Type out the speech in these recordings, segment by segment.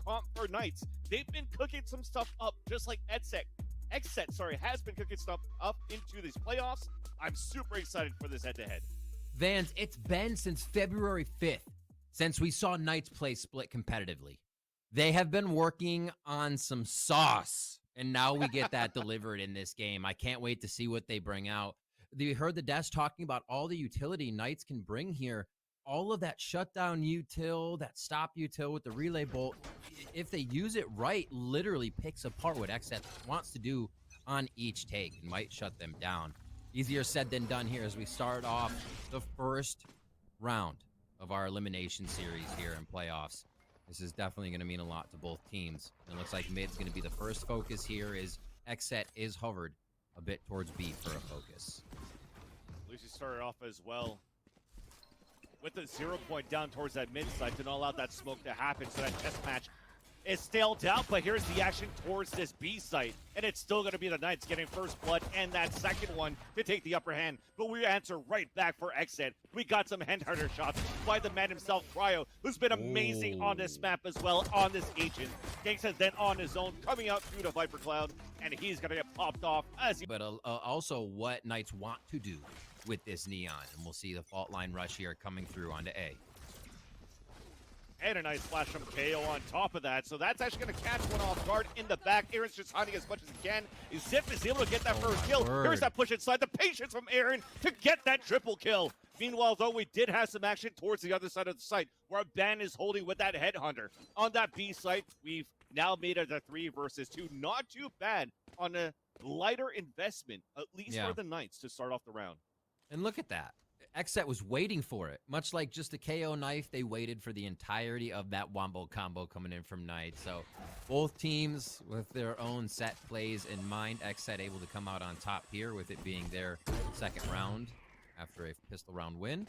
comp for Knights. They've been cooking some stuff up, just like XSET, has been cooking stuff up into these playoffs. I'm super excited for this head-to-head. Vans, it's been since February 5th since we saw Knights play split competitively. They have been working on some sauce, and now we get that delivered in this game. I can't wait to see what they bring out. We heard the desk talking about all the utility Knights can bring here. All of that shutdown util, that stop util with the relay bolt, if they use it right, literally picks apart what XSET wants to do on each take and might shut them down. Easier said than done here as we start off the first round of our elimination series here in playoffs. This is definitely going to mean a lot to both teams. It looks like mid's going to be the first focus here, is XSET is hovered a bit towards B for a focus. Lucy started off as well with the 0 point down towards that mid side to not allow that smoke to happen, so that test match is stalled out. But here's the action towards this B site, and it's still going to be the Knights getting first blood and that second one to take the upper hand. But we answer right back for XSET. We got some handhunter shots by the man himself, Cryo, who's been amazing on this map as well, on this agent. Gangsta's then on his own, coming out through the Viper Cloud, and he's going to get popped off as he... But also what Knights want to do with this Neon, and we'll see the fault line rush here coming through onto A. And a nice flash from KO on top of that. So that's actually going to catch one off guard in the back. Aaron's just hiding as much as he can. Zip is able to get that first kill. Here's that push inside. The patience from Aaron to get that triple kill. Meanwhile, though, we did have some action towards the other side of the site where Ben is holding with that headhunter. On that B site, we've now made it a 3 versus 2. Not too bad on a lighter investment, at least for the Knights, to start off the round. And look at that. XSET was waiting for it. Much like just a KO knife, they waited for the entirety of that wombo combo coming in from Knight. So both teams with their own set plays in mind. XSET able to come out on top here with it being their second round after a pistol round win.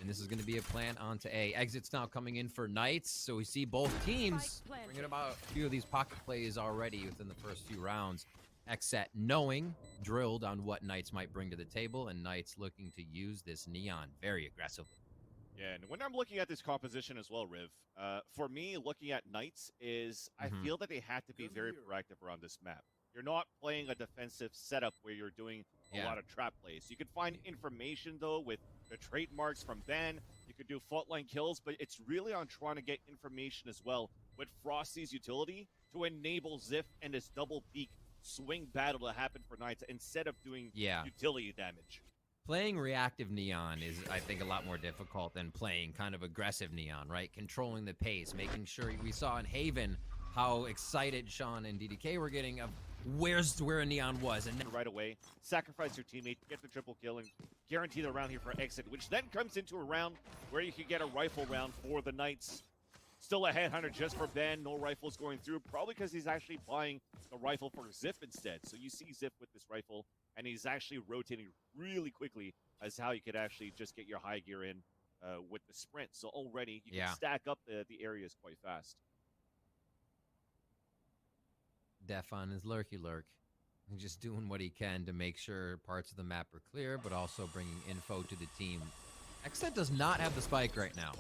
And this is going to be a plan onto A. Exit's now coming in for Knights. So we see both teams bringing about a few of these pocket plays already within the first few rounds. XSET knowing, drilled on what Knights might bring to the table, and Knights looking to use this Neon very aggressively. Yeah, and when I'm looking at this composition as well, Riv, for me, looking at Knights is I feel that they have to be very proactive around this map. You're not playing a defensive setup where you're doing a lot of trap plays. You can find information, though, with the trademarks from Ben. You could do fault line kills, but it's really on trying to get information as well with Frosty's utility to enable Ziff and this double peak swing battle to happen for Knights instead of doing utility damage. Playing reactive Neon is, I think, a lot more difficult than playing kind of aggressive Neon, right? Controlling the pace, making sure we saw in Haven how excited Sean and DDK were getting of where a Neon was. And then right away, sacrifice your teammate, get the triple kill, and guarantee the round here for Exit, which then comes into a round where you can get a rifle round for the Knights. Still a headhunter just for Ben. No rifles going through, probably because he's actually buying the rifle for Ziff instead. So you see Ziff with this rifle, and he's actually rotating really quickly as how you could actually just get your high gear in with the sprint. So already you can stack up the areas quite fast. Def on his lurky lurk. And just doing what he can to make sure parts of the map are clear, but also bringing info to the team. XSET does not have the spike right now.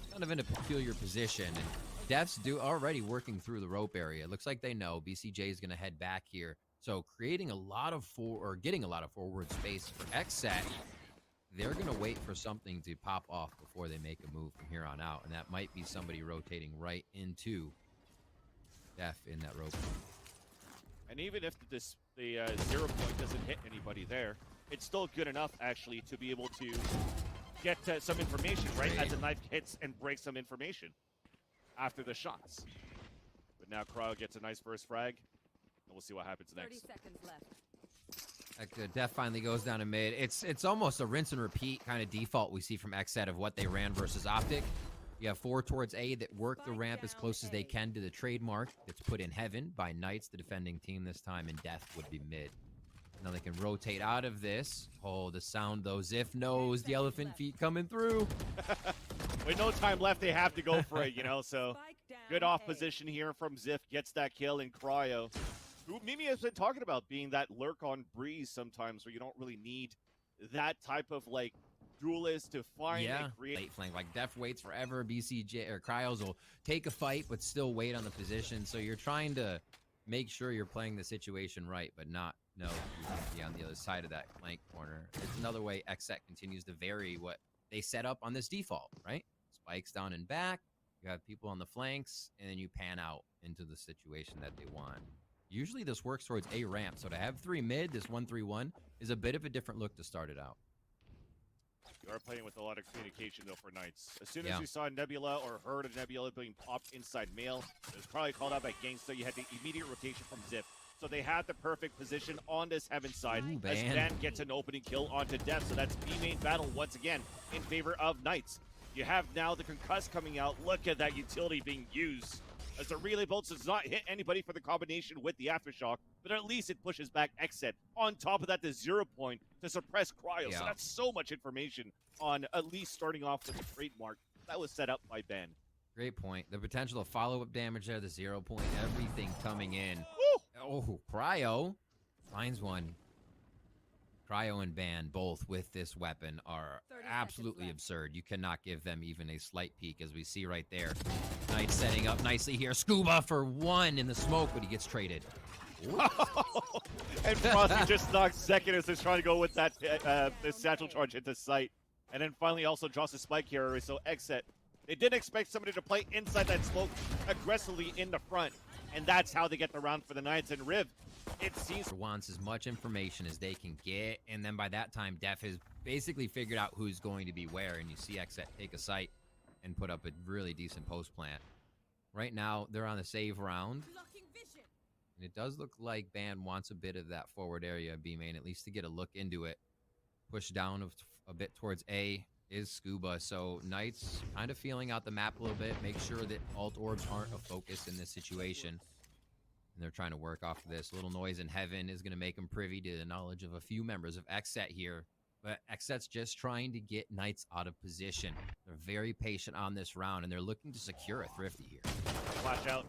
Kind of in a peculiar position, and Def's already working through the rope area. It looks like they know BCJ is going to head back here, so creating a lot of getting a lot of forward space for XSET. They're going to wait for something to pop off before they make a move from here on out, and that might be somebody rotating right into Def in that rope. And even if the 0 point doesn't hit anybody there, it's still good enough actually to be able to get some information, right? As the knife hits and breaks some information after the shots. But now Cryo gets a nice first frag, and we'll see what happens next. 30 seconds left. Def finally goes down to mid. It's almost a rinse and repeat kind of default we see from XSET of what they ran versus Optic. You have 4 towards A that work the ramp as close as they can to the trademark that's put in heaven by Knights, the defending team this time, and Def would be mid. Now they can rotate out of this. Oh, the sound, though. Ziff knows the elephant feet coming through. With no time left, they have to go for it, you know, so good off position here from Ziff. Gets that kill in Cryo, who Mimi has been talking about being that lurk on Breeze sometimes where you don't really need that type of, like, duelists to find Yeah, and create. late flank. Like Def waits forever. BCJ or Cryos will take a fight, but still wait on the position. So you're trying to make sure you're playing the situation right, but not know you're going to be on the other side of that flank corner. It's another way XSET continues to vary what they set up on this default, right? Spikes down and back. You have people on the flanks, and then you pan out into the situation that they want. Usually this works towards a ramp. So to have 3 mid, this 1-3-1 is a bit of a different look to start it out. You are playing with a lot of communication, though, for Knights. As soon as you saw Nebula or heard of Nebula being popped inside mail, it was probably called out by Gangsta. You had the immediate rotation from Zip. So they had the perfect position on this heaven side. Ooh, as Ban. Ban gets an opening kill onto Def. So that's B main battle once again in favor of Knights. You have now the concuss coming out. Look at that utility being used. As the relay bolts does not hit anybody for the combination with the aftershock, but at least it pushes back XSET. On top of that, the 0 point to suppress Cryo. So that's so much information on at least starting off with the trademark that was set up by Ben. Great point. The potential of follow-up damage there, the 0 point, everything coming in. Woo! Oh, Cryo finds one. Cryo and Ban, both with this weapon, are absolutely absurd. You cannot give them even a slight peek, as we see right there. Knight setting up nicely here. Scuba for 1 in the smoke, but he gets traded. And Frosty just knocks second as they're trying to go with that the satchel charge into sight. And then finally also draws a spike here. So XSET, they didn't expect somebody to play inside that smoke aggressively in the front. And that's how they get the round for the Knights. And Riv, it seems wants as much information as they can get, and then by that time Def has basically figured out who's going to be where, and you see XSET take a site and put up a really decent post plant. Right now they're on the save round, and it does look like Ban wants a bit of that forward area B main, at least to get a look into it. Push down a bit towards A is Scuba, so Knights kind of feeling out the map a little bit, make sure that alt orbs aren't a focus in this situation. And they're trying to work off of this. A little noise in heaven is going to make them privy to the knowledge of a few members of XSET here. But XSET's just trying to get Knights out of position. They're very patient on this round, and they're looking to secure a Thrifty here. flash out.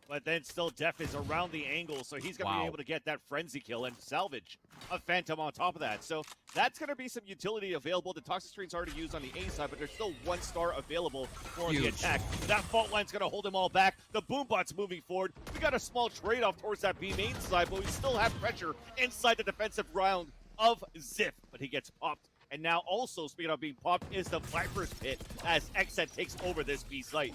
But then still Def is around the angle, so he's going to be able to get that frenzy kill and salvage a Phantom on top of that. So that's going to be some utility available. The Toxic Screen's already used on the A side, but there's still 1 star available for the attack. That fault line's going to hold them all back. The Boombot's moving forward. We got a small trade-off towards that B main side, but we still have pressure inside the defensive round of Zip. But he gets popped. And now also, speaking of being popped, is the Viper's Pit as XSET takes over this B site.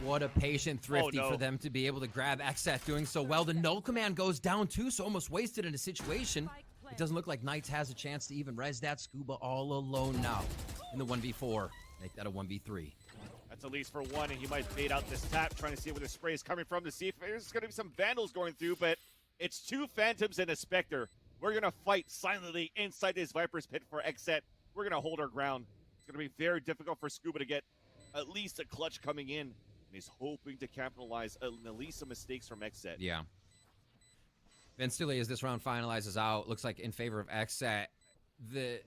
What a patient Thrifty for them to be able to grab XSET doing so well. The null command goes down too, so almost wasted in a situation. It doesn't look like Knights has a chance to even res that. Scuba all alone now in the 1v4. Make that a 1v3. That's at least for 1, and he might bait out this tap, trying to see where the spray is coming from to see if there's going to be some Vandals going through, but it's 2 Phantoms and a Spectre. We're going to fight silently inside this Viper's Pit for XSET. We're going to hold our ground. It's going to be very difficult for Scuba to get at least a clutch coming in. And he's hoping to capitalize on at least some mistakes from XSET. Yeah. Ben Stilly, as this round finalizes out, looks like in favor of XSET.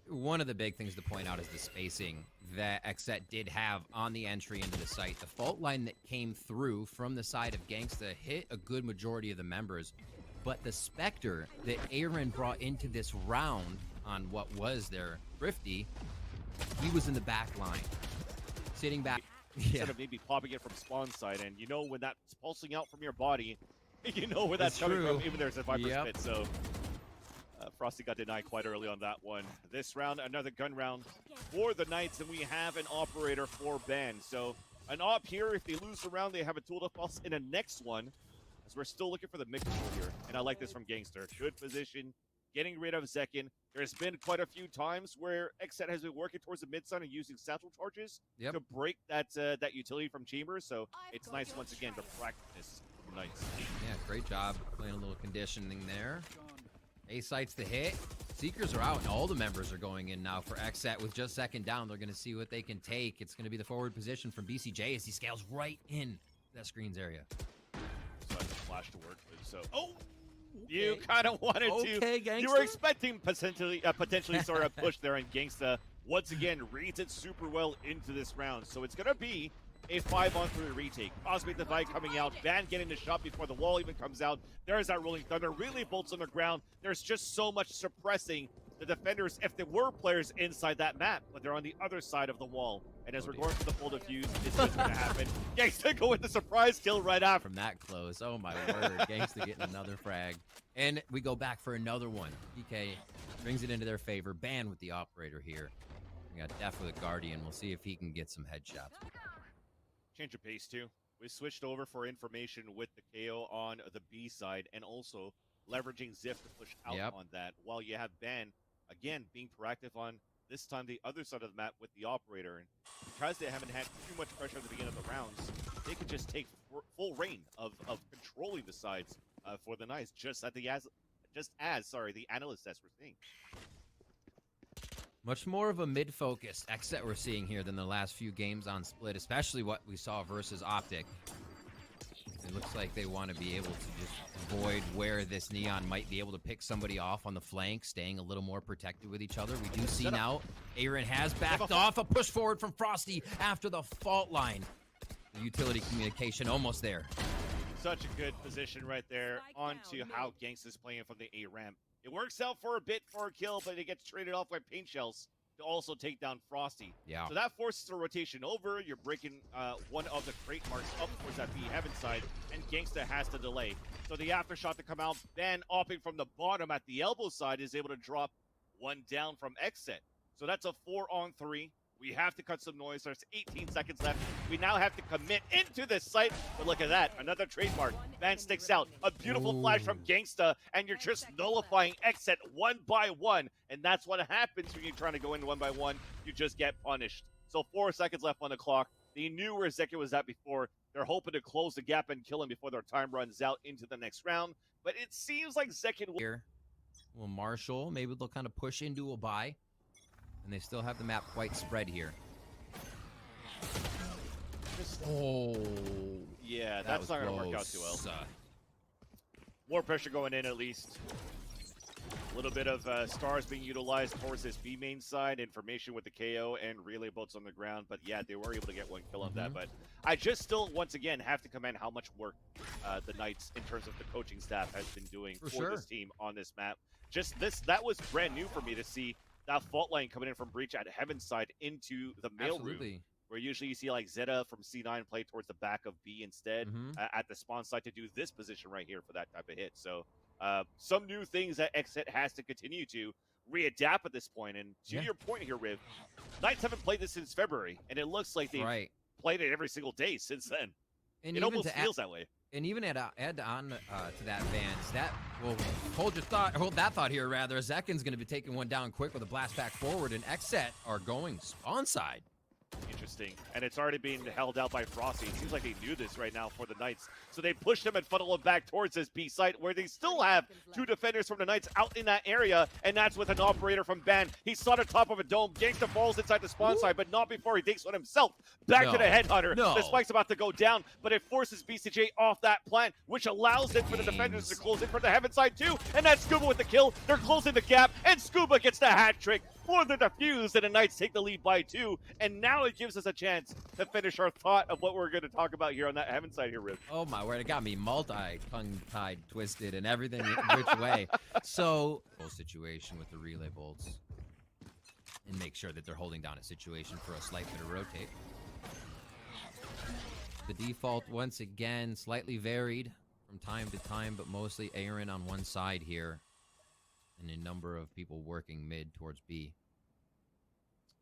One of the big things to point out is the spacing that XSET did have on the entry into the site. The fault line that came through from the side of Gangsta hit a good majority of the members, but the Spectre that Aaron brought into this round on what was their Thrifty, he was in the back line, sitting back. Instead of maybe popping it from spawn side, and you know when that's pulsing out from your body, you know where that's coming from, even there's a Viper's Pit, so Frosty got denied quite early on that one. This round, another gun round for the Knights, and we have an operator for Ben. So an op here, if they lose the round, they have a tool to pulse in the next one, as we're still looking for the mid control here, and I like this from Gangster. Good position, getting rid of Zekin. There's been quite a few times where XSET has been working towards the mid side and using satchel charges to break that that utility from Chambers. So it's nice once again to practice from Knights. Yeah, great job playing a little conditioning there. A sites the hit. Seekers are out, and all the members are going in now for XSET with just second down. They're going to see what they can take. It's going to be the forward position from BCJ as he scales right in that screens area. So I just flash to work. So you kind of wanted to. Gangsta. You were expecting potentially sort of push there, and Gangsta once again reads it super well into this round. So it's gonna be a 5-on-3 retake. Cosmic Divide coming out, Van getting the shot before the wall even comes out. There's that Rolling Thunder, really bolts on the ground. There's just so much suppressing the defenders, if there were players inside that map, but they're on the other side of the wall. And as we're going for the full defuse, it's what's going to happen. Gangsta go with the surprise kill right after. From that close, oh my word, Gangsta getting another frag. And we go back for another one. PK brings it into their favor. Ban with the operator here. We got Def with a Guardian. We'll see if he can get some headshots. Change of pace too. We switched over for information with the KO on the B side and also leveraging Ziff to push out on that, while you have Ben, again, being proactive on, this time, the other side of the map with the operator. And because they haven't had too much pressure at the beginning of the rounds, they could just take full reign of controlling the sides for the Knights, just as the analysts as we're seeing. Much more of a mid-focused XSET we're seeing here than the last few games on Split, especially what we saw versus Optic. It looks like they want to be able to just avoid where this Neon might be able to pick somebody off on the flank, staying a little more protected with each other. We do see now Aaron has backed off. A push forward from Frosty after the fault line. The utility communication almost there. Such a good position right there onto how Gangsta's playing from the A ramp. It works out for a bit for a kill, but it gets traded off by paint shells to also take down Frosty. Yeah. So that forces the rotation over. You're breaking one of the crate marks up towards that B heaven side, and Gangsta has to delay. So the aftershot to come out, Ben opting from the bottom at the elbow side is able to drop one down from XSET. So that's a 4-on-3. We have to cut some noise. There's 18 seconds left. We now have to commit into this site. But look at that. Another trademark. Ben sticks out. A beautiful flash from Gangsta. And you're just nullifying XSET one by one. And that's what happens when you're trying to go in one by one. You just get punished. So 4 seconds left on the clock. They knew where Zeki was at before. They're hoping to close the gap and kill him before their time runs out into the next round. But it seems like Zeki will... Here, well, Marshall, maybe they'll kind of push into a buy. And they still have the map quite spread here. Yeah, that's not going to work out too well. More pressure going in, at least. A little bit of stars being utilized towards this B main side. Information with the KO and relay boats on the ground. But yeah, they were able to get one kill on that. But I just still, once again, have to commend how much work the Knights, in terms of the coaching staff, has been doing for this team on this map. Just this, that was brand new for me to see. That fault line coming in from Breach at Heaven's side into the mail room, where usually you see like Zeta from C9 play towards the back of B instead at the spawn site to do this position right here for that type of hit. So some new things that XSET has to continue to readapt at this point. And to your point here, Riv, Knights haven't played this since February, and it looks like they've played it every single day since then. And it almost feels that way. And even add on to that, Vance, that, well, hold that thought here, rather. Zekin's going to be taking one down quick with a blast back forward, and XSET are going spawn side. Interesting. And it's already being held out by Frosty. It seems like they knew this right now for the Knights. So they pushed him and funnel him back towards this B site, where they still have two defenders from the Knights out in that area, and that's with an operator from Ben. He saw the top of a dome. Gangsta falls inside the spawn side, but not before he takes one himself. Back to the headhunter. The spike's about to go down, but it forces BCJ off that plant, which allows it for the defenders to close in for the heaven side too. And that's Scuba with the kill. They're closing the gap, and Scuba gets the hat trick for the defuse, and the Knights take the lead by 2. And now it gives us a chance to finish our thought of what we're going to talk about here on that heaven side here, Rip. Oh my word, it got me multi-tongue-tied, twisted, and everything which way. So, situation with the relay bolts. And make sure that they're holding down a situation for a slight bit of rotate. The default, once again, slightly varied from time to time, but mostly Aaron on one side here. And a number of people working mid towards B.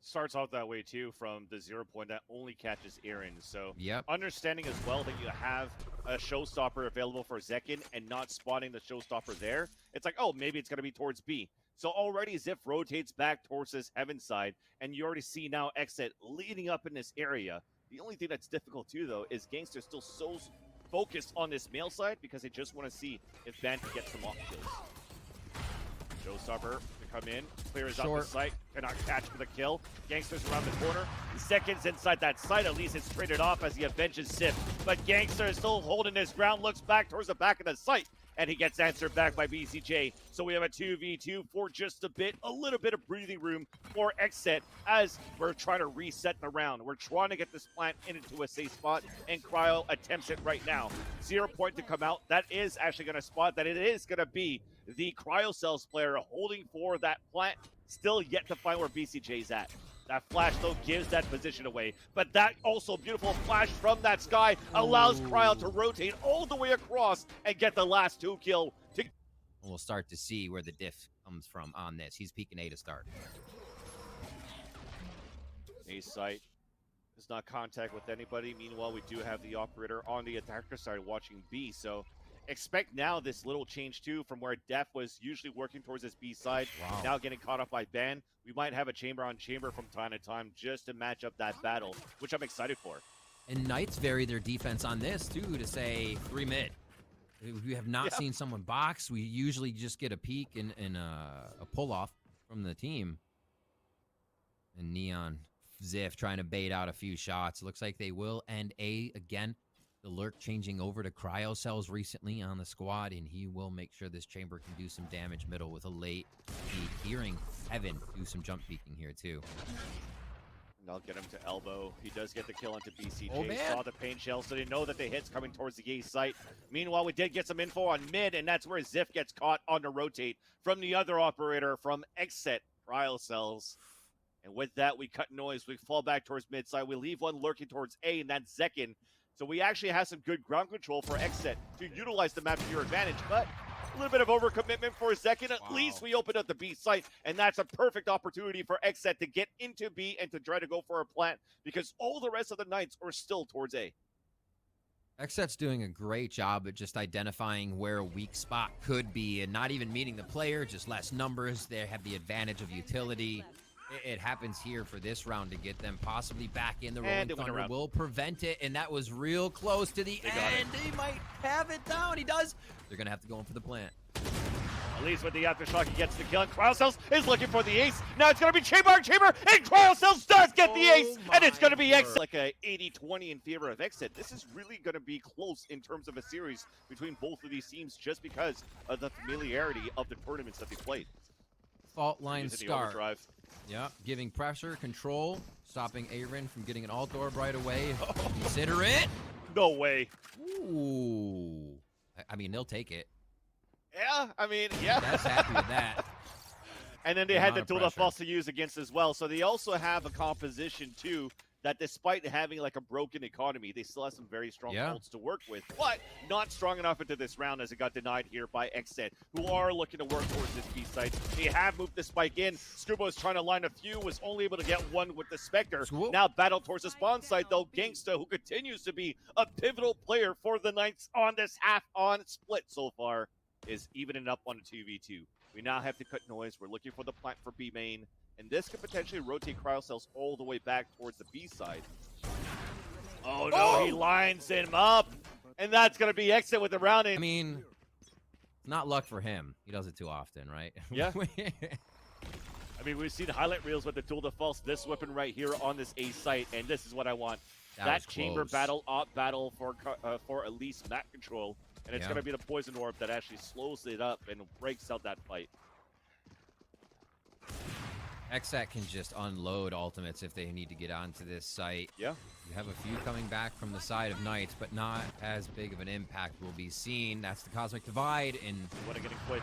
Starts out that way too, from the 0 point that only catches Aaron. So understanding as well that you have a showstopper available for Zekin and not spotting the showstopper there, it's like, oh, maybe it's going to be towards B. So already Ziff rotates back towards this heaven side, and you already see now XSET leading up in this area. The only thing that's difficult too, though, is Gangster's still so focused on this male side because they just want to see if Ben can get some off kills. Showstopper to come in, clears out the site, cannot catch for the kill. Gangster's around the corner. Seconds inside that site, at least it's traded off as he avenges Ziff. But Gangster is still holding his ground, looks back towards the back of the site. and he gets answered back by BCJ. So we have a 2v2 for just a little bit of breathing room for XSET as we're trying to reset the round. We're trying to get this plant into a safe spot, and Cryo attempts it right now. 0 point to come out. That is actually going to spot that it is going to be the Cryo Cells player holding for that plant. Still yet to find where BCJ's at. That flash, though, gives that position away. But that also beautiful flash from that sky allows Cryo to rotate all the way across and get the last 2 kill. We'll start to see where the diff comes from on this. He's peeking A to start. A site does not contact with anybody. Meanwhile, we do have the operator on the attacker side watching B. So expect now this little change too from where Def was usually working towards this B side. Wow. Now getting caught up by Ben. We might have a chamber on chamber from time to time just to match up that battle, which I'm excited for. And Knights vary their defense on this too to say 3 mid. We have not seen someone box. We usually just get a peek and a pull off from the team. And Neon Ziff trying to bait out a few shots. Looks like they will end A again. The Lurk changing over to Cryo Cells recently on the squad, and he will make sure this chamber can do some damage middle with a late peek. Hearing Evan do some jump peeking here too. And I'll get him to elbow. He does get the kill into BCJ. Oh, man. Saw the paint shell, so they know that the hit's coming towards the A site. Meanwhile, we did get some info on mid, and that's where Ziff gets caught on the rotate from the other operator from XSET, Cryo Cells. And with that, we cut noise. We fall back towards mid side. We leave one lurking towards A, and that's Zekin. So we actually have some good ground control for XSET to utilize the map to your advantage, but a little bit of overcommitment for Zekin. At least we opened up the B site, and that's a perfect opportunity for XSET to get into B and to try to go for a plant because all the rest of the Knights are still towards A. XSET's doing a great job at just identifying where a weak spot could be and not even meeting the player, just less numbers. They have the advantage of utility. It happens here for this round to get them possibly back in. The Rolling Thunder will prevent it, and that was real close to the end. He might have it down. He does. They're going to have to go in for the plant. At least with the aftershock, he gets the kill, and Cryo Cells is looking for the ace. Now it's going to be chamber, and Cryo Cells does get the ace, and it's going to be XSET. Like a 80-20 in favor of XSET. This is really going to be close in terms of a series between both of these teams just because of the familiarity of the tournaments that they played. Fault line scar. Overdrive. Yeah, giving pressure, control, stopping Aaron from getting an alt orb right away. Consider it. No way. Ooh. I mean, they'll take it. Yeah, I mean, yeah. That's happy with that. And then they had the tool of false to use against as well. So they also have a composition, too, that despite having like a broken economy, they still have some very strong ults to work with, but not strong enough into this round as it got denied here by XSET, who are looking to work towards this B site. They have moved the spike in. Scuba was trying to line a few, was only able to get one with the Spectre. Now battle towards the spawn site, though. Gangsta, who continues to be a pivotal player for the Knights on this half-on split so far, is evening up on a 2v2. We now have to cut noise. We're looking for the plant for B main. And this could potentially rotate Cryo Cells all the way back towards the B side. Oh, no, he lines him up. And that's going to be XSET with the round in. I mean, not luck for him. He does it too often, right? Yeah. I mean, we've seen highlight reels with the Tool de False, this weapon right here on this A site, and this is what I want. That chamber battle, op battle for at least map control. And it's going to be the Poison Orb that actually slows it up and breaks out that fight. XSET can just unload ultimates if they need to get onto this site. Yeah. You have a few coming back from the side of Knights, but not as big of an impact will be seen. That's the Cosmic Divide, and you want to get it quick.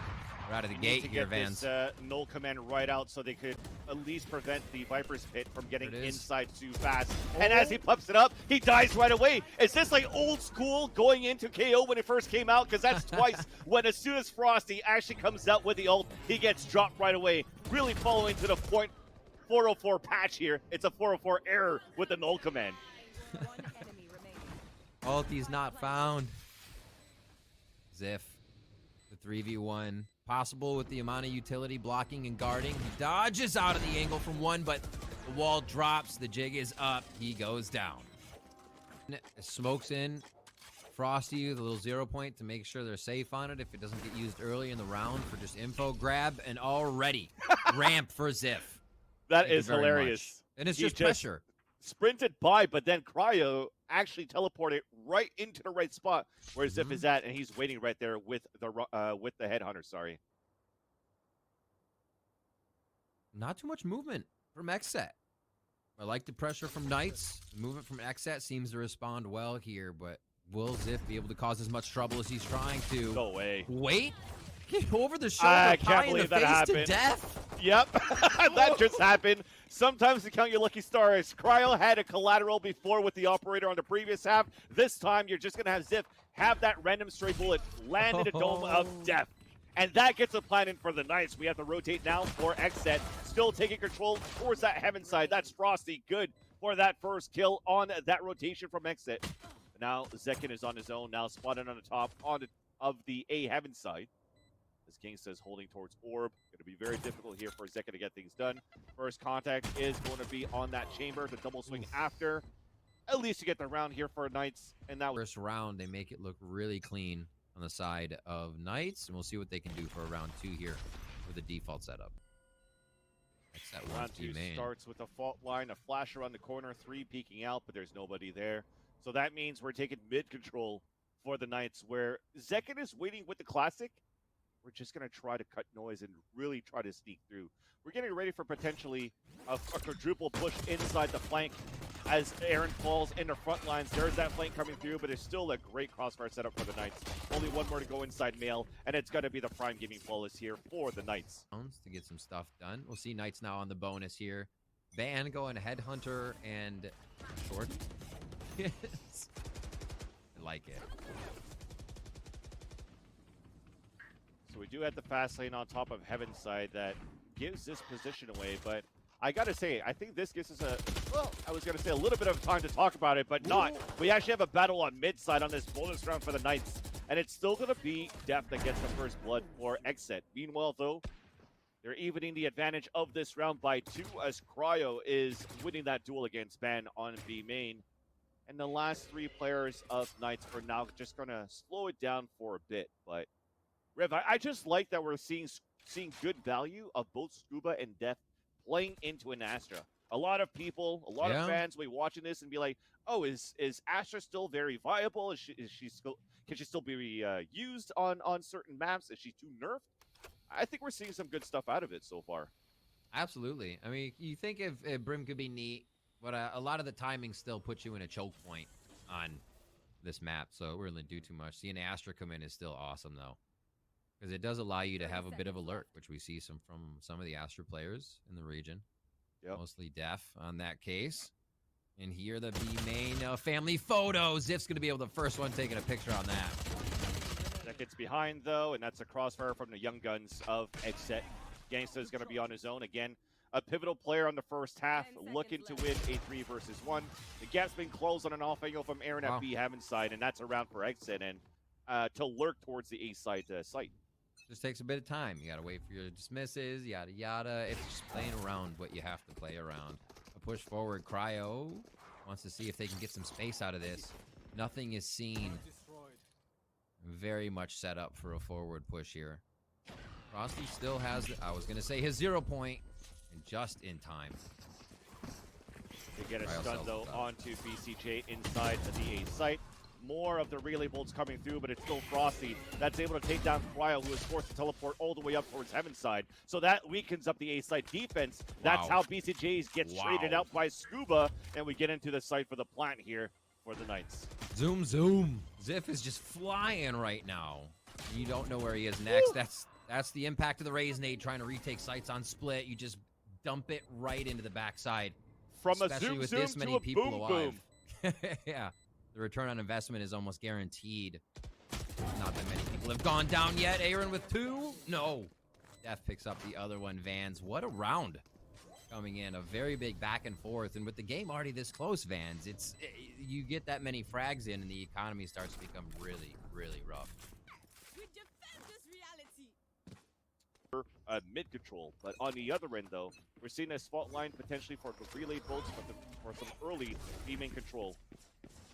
We're out of the gate here, Vans. This null command right out so they could at least prevent the Viper's Pit from getting inside too fast. And as he pops it up, he dies right away. Is this like old school going into KO when it first came out? Because that's twice when as soon as Frosty actually comes out with the ult, he gets dropped right away. Really following to the point 404 patch here. It's a 404 error with the null command. Ulti's not found. Ziff. The 3v1. Possible with the amount of utility blocking and guarding. He dodges out of the angle from one, but the wall drops. The jig is up. He goes down. Smokes in. Frosty with a little 0 point to make sure they're safe on it if it doesn't get used early in the round for just info grab. And already ramp for Ziff. That is hilarious. And it's just pressure. sprinted by, but then Cryo actually teleported right into the right spot where Ziff is at, and he's waiting right there with the headhunter. Sorry. Not too much movement from XSET. I like the pressure from Knights. The movement from XSET seems to respond well here, but will Ziff be able to cause as much trouble as he's trying to? No way. Wait. Get over the shoulder, I can't pie in the believe that face happened. to death. Yep, that just happened. Sometimes you count your lucky stars. Cryo had a collateral before with the operator on the previous half. This time, you're just going to have Ziff have that random stray bullet land in a dome of death. And that gets a plan in for the Knights. We have to rotate now for XSET. Still taking control towards that heaven side. That's Frosty. Good for that first kill on that rotation from XSET. Now, Zekin is on his own. Now spotted on the top of the A heaven side. As King says, holding towards Orb. Going to be very difficult here for Zekin to get things done. First contact is going to be on that chamber. The double swing after. At least you get the round here for Knights. And that First round, they make it look really clean on the side of Knights, and we'll see what they can do for round 2 here with the default setup. That's that round 2 main. Starts with a fault line, a flash around the corner, 3 peeking out, but there's nobody there. So that means we're taking mid control for the Knights, where Zekin is waiting with the classic. We're just going to try to cut noise and really try to sneak through. We're getting ready for potentially a quadruple push inside the flank as Aaron falls in the front lines. There's that flank coming through, but it's still a great crossfire setup for the Knights. Only one more to go inside Mail, and it's going to be the Prime Gaming Flawless here for the Knights. To get some stuff done. We'll see Knights now on the bonus here. Van going Headhunter and short. Yes. I like it. So we do have the fast lane on top of Heaven's side that gives this position away, but I gotta say, I think this gives us I was gonna say a little bit of time to talk about it, but not. We actually have a battle on mid side on this bonus round for the Knights, and it's still gonna be Def that gets the first blood for XSET. Meanwhile, though, they're evening the advantage of this round by 2 as Cryo is winning that duel against Ban on B main. And the last 3 players of Knights are now just gonna slow it down for a bit, but Rev, I just like that we're seeing good value of both Scuba and Def playing into an Astra. A lot of people, a lot of fans will be watching this and be like, "Oh, is Astra still very viable? Can she still be used on certain maps? Is she too nerfed?" I think we're seeing some good stuff out of it so far. Absolutely. I mean, you think if Brim could be neat, but a lot of the timing still puts you in a choke point on this map, so it really do too much. Seeing Astra come in is still awesome, though. Because it does allow you to have a bit of alert, which we see from some of the Astra players in the region. Yep. Mostly Def on that case. And here the B main family photo. Ziff's going to be able to first one taking a picture on that. That gets behind, though, and that's a crossfire from the young guns of XSET. Gangsta is going to be on his own again. A pivotal player on the first half, looking to win a 3 versus 1. The gap's been closed on an off angle from Aaron at B Heaven's side, and that's a round for XSET and to lurk towards the A side site. Just takes a bit of time. You got to wait for your dismisses, yada, yada. It's just playing around what you have to play around. A push forward. Cryo wants to see if they can get some space out of this. Nothing is seen. Very much set up for a forward push here. Frosty still has, I was going to say, his 0 point, and just in time. They get a stun, though, onto BCJ inside the A site. More of the relay bolts coming through, but it's still Frosty that's able to take down Cryo, who is forced to teleport all the way up towards Heaven's side. So that weakens up the A side defense. That's how BCJs gets traded out by Scuba, and we get into the site for the plant here for the Knights. Zoom, zoom. Ziff is just flying right now. You don't know where he is next. That's the impact of the Raise-Nade trying to retake sites on split. You just dump it right into the backside. From especially a zoom with zoom this many to a people boom alive. boom. Yeah. The return on investment is almost guaranteed. Not that many people have gone down yet. Aaron with 2? No. Def picks up the other one. Vans. What a round coming in. A very big back and forth. And with the game already this close, Vans, you get that many frags in and the economy starts to become really, really rough. Mid control, but on the other end, though, we're seeing a spot line potentially for relay bolts for some early B-main control.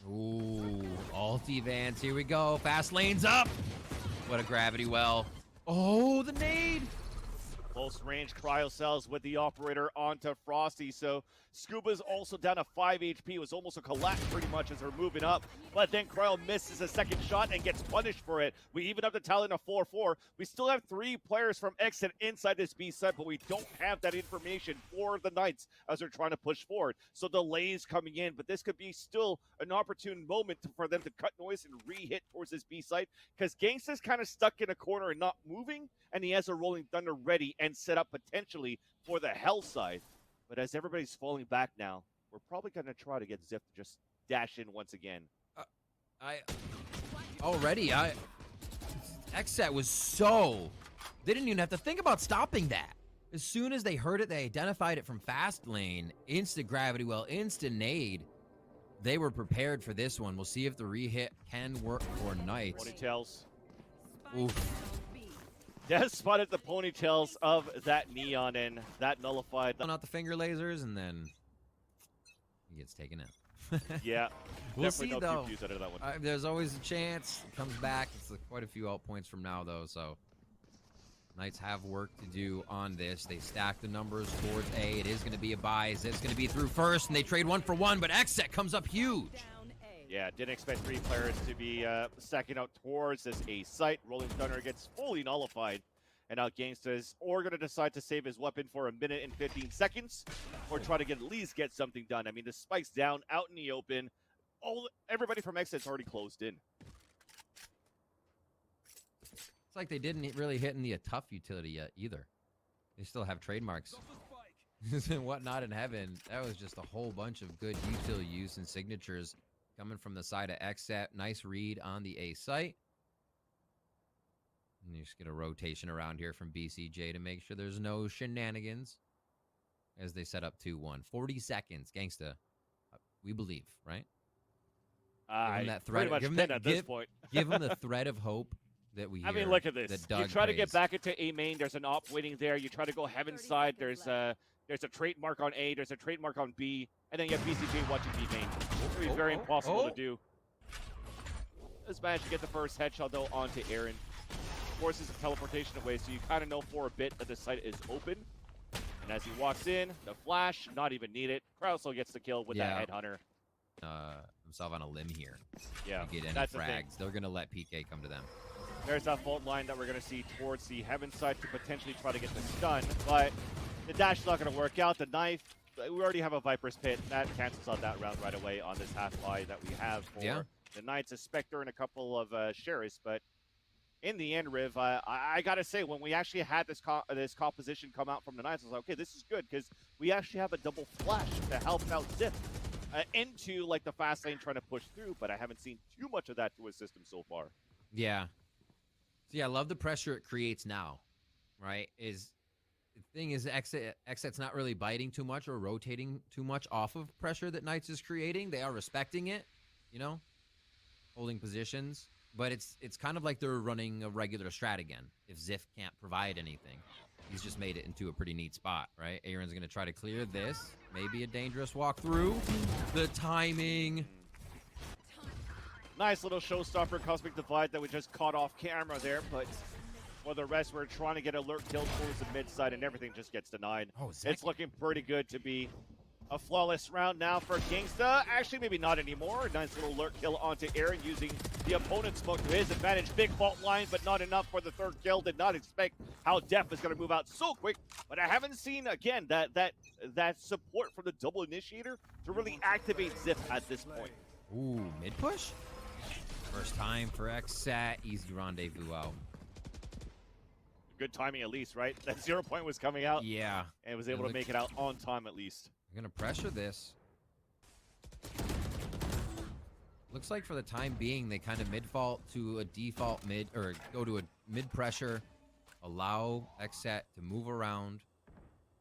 Ooh, ulti Vans, here we go. Fast lanes up. What a gravity well. Oh, the nade. Close range cryo cells with the operator onto Frosty. So Scuba's also down to 5 HP. It was almost a collapse pretty much as they're moving up. But then Cryo misses a second shot and gets punished for it. We even up the tally in a 4-4. We still have 3 players from Exit inside this B set, but we don't have that information for the Knights as they're trying to push forward. So delays coming in, but this could be still an opportune moment for them to cut noise and re-hit towards this B site because Gangsta's kind of stuck in a corner and not moving, and he has a Rolling Thunder ready and set up potentially for the Hell side. But as everybody's falling back now, we're probably going to try to get Ziff to just dash in once again. XSET was so... They didn't even have to think about stopping that. As soon as they heard it, they identified it from fast lane. Instant gravity well, instant nade. They were prepared for this one. We'll see if the re-hit can work for Knights. Ponytails. Oof. Des spotted the ponytails of that Neon, and that nullified. Out the finger lasers, and then he gets taken out. Yeah. We'll see, no though. QQs out of that one. There's always a chance. It comes back. It's quite a few out points from now, though, so Knights have work to do on this. They stack the numbers towards A. It is going to be a buy. Ziff's going to be through first, and they trade 1 for 1, but XSET comes up huge. Yeah, didn't expect 3 players to be stacking out towards this A site. Rolling Thunder gets fully nullified. And now Gangsta is or going to decide to save his weapon for a minute and 15 seconds or try to at least get something done. I mean, the spike's down, out in the open. Everybody from Exit's already closed in. It's like they didn't really hit in the tough utility yet either. They still have trademarks and whatnot in heaven. That was just a whole bunch of good util use and signatures coming from the side of XSET. Nice read on the A site. And you just get a rotation around here from BCJ to make sure there's no shenanigans as they set up 2-1. 40 seconds, Gangsta. We believe, right? I that thread, pretty much at this point. Give him the thread of hope that we hear. I mean, look at this. You try to get back into A main. There's an op waiting there. You try to go heaven side. There's a trademark on A. There's a trademark on B. And then you have BCJ watching B main. It's going to be very impossible to do. Just managed to get the first headshot, though, onto Aaron. Forces the teleportation away, so you kind of know for a bit that the site is open. And as he walks in, the flash, not even needed. Krauso gets the kill with that headhunter. Himself on a limb here. Yeah, to get any that's frags. They're going to let PK come to them. There's that fault line that we're going to see towards the heaven side to potentially try to get the stun, but the dash is not going to work out. The knife, we already have a Viper's Pit. That cancels out that round right away on this half buy that we have for the Knights, a Spectre and a couple of Sheriffs, but in the end, Riv, I got to say, when we actually had this composition come out from the Knights, I was like, okay, this is good because we actually have a double flash to help out Ziff into like the fast lane trying to push through, but I haven't seen too much of that to his system so far. Yeah. So yeah, I love the pressure it creates now, right? The thing is, XSET's not really biting too much or rotating too much off of pressure that Knights is creating. They are respecting it, holding positions. But it's kind of like they're running a regular strat again. If Ziff can't provide anything, he's just made it into a pretty neat spot, right? Aaron's going to try to clear this. Maybe a dangerous walk through. The timing. Nice little showstopper Cosmic Divide that we just caught off camera there, but for the rest, we're trying to get alert kill towards the mid side, and everything just gets denied. It's looking pretty good to be a flawless round now for Gangsta. Actually, maybe not anymore. Nice little alert kill onto Aaron using the opponent's smoke to his advantage. Big fault line, but not enough for the third kill. Did not expect how Def is going to move out so quick. But I haven't seen, again, that support from the double initiator to really activate Ziff at this point. Ooh, mid push? First time for XSET. Easy rendezvous out. Good timing at least, right? That 0 point was coming out. Yeah. And was able to make it out on time at least. I'm going to pressure this. Looks like for the time being, they kind of mid-fault to a default mid, or go to a mid-pressure, allow XSET to move around,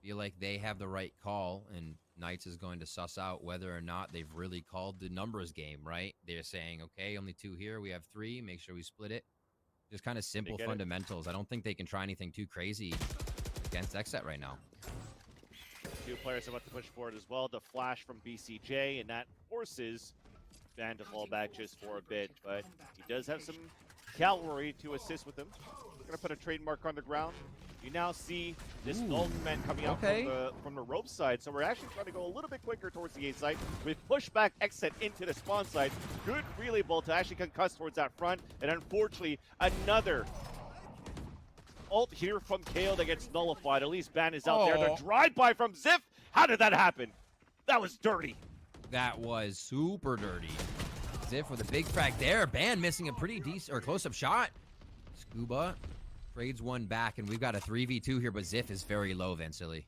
feel like they have the right call, and Knights is going to suss out whether or not they've really called the numbers game, right? They're saying, okay, only 2 here, we have 3, make sure we split it. Just kind of simple fundamentals. I don't think they can try anything too crazy against XSET right now. 2 players about to push forward as well. The flash from BCJ, and that forces Van to fall back just for a bit. But he does have some cavalry to assist with him. Going to put a trademark on the ground. You now see this Nolman coming out from the rope side, so we're actually trying to go a little bit quicker towards the A site. We've pushed back XSET into the spawn side. Good relay ball to actually concuss towards that front, and unfortunately, another ult here from KO that gets nullified. At least Ban is out there. The drive-by from Ziff. How did that happen? That was dirty. That was super dirty. Ziff with a big frag there. Ban missing a pretty decent or close-up shot. Scuba trades one back, and we've got a 3v2 here, but Ziff is very low, Vansily.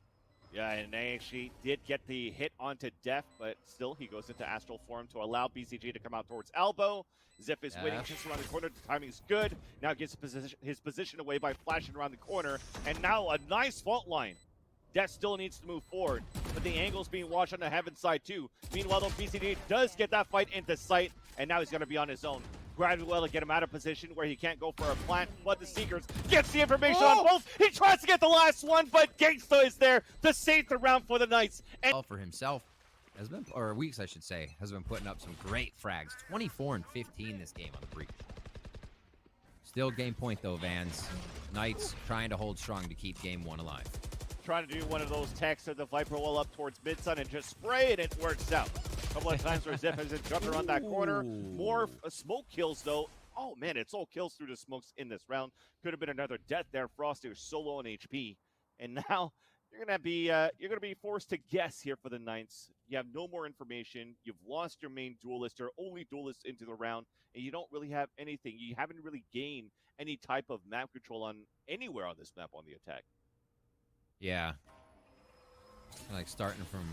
Yeah, and they actually did get the hit onto Def, but still he goes into astral form to allow BCG to come out towards elbow. Ziff is waiting just around the corner. The timing is good. Now gets his position away by flashing around the corner, and now a nice fault line. Def still needs to move forward, but the angle's being watched on the heaven side too. Meanwhile, though, BCG does get that fight into sight, and now he's going to be on his own. Gradwell to get him out of position where he can't go for a plant, but the Seekers gets the information on both. He tries to get the last one, but Gangsta is there to save the round for the Knights. And For himself, has been, or Weeks, I should say, has been putting up some great frags. 24 and 15 this game on the breach. Still game point though, Vans. Knights trying to hold strong to keep game one alive. Trying to do one of those techs of the Viper wall up towards mid-sun and just spray it, and it works out. A couple of times where Ziff has been jumping around that corner. More smoke kills, though. Oh, man, it's all kills through the smokes in this round. Could have been another death there. Frosty was so low on HP. And now you're gonna be forced to guess here for the Knights. You have no more information. You've lost your main duelist, your only duelist into the round, and you don't really have anything. You haven't really gained any type of map control on anywhere on this map on the attack. Yeah. Like starting from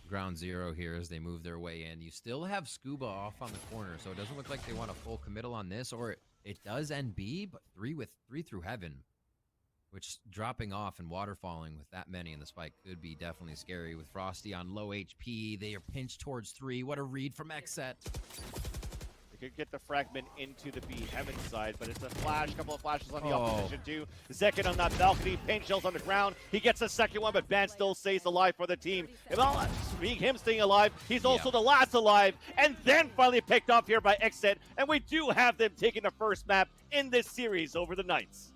ground zero here as they move their way in. You still have Scuba off on the corner, so it doesn't look like they want a full committal on this, or it does NB, but three through heaven, which dropping off and waterfalling with that many in the spike could be definitely scary. With Frosty on low HP, they are pinched towards 3. What a read from XSET. They could get the fragment into the B heaven side, but it's a flash, couple of flashes on the opposition too. Zekin on that balcony, paint shells on the ground. He gets a second one, but Ban still stays alive for the team. And well, speaking him staying alive, he's also the last alive, and then finally picked off here by XSET, and we do have them taking the first map in this series over the Knights.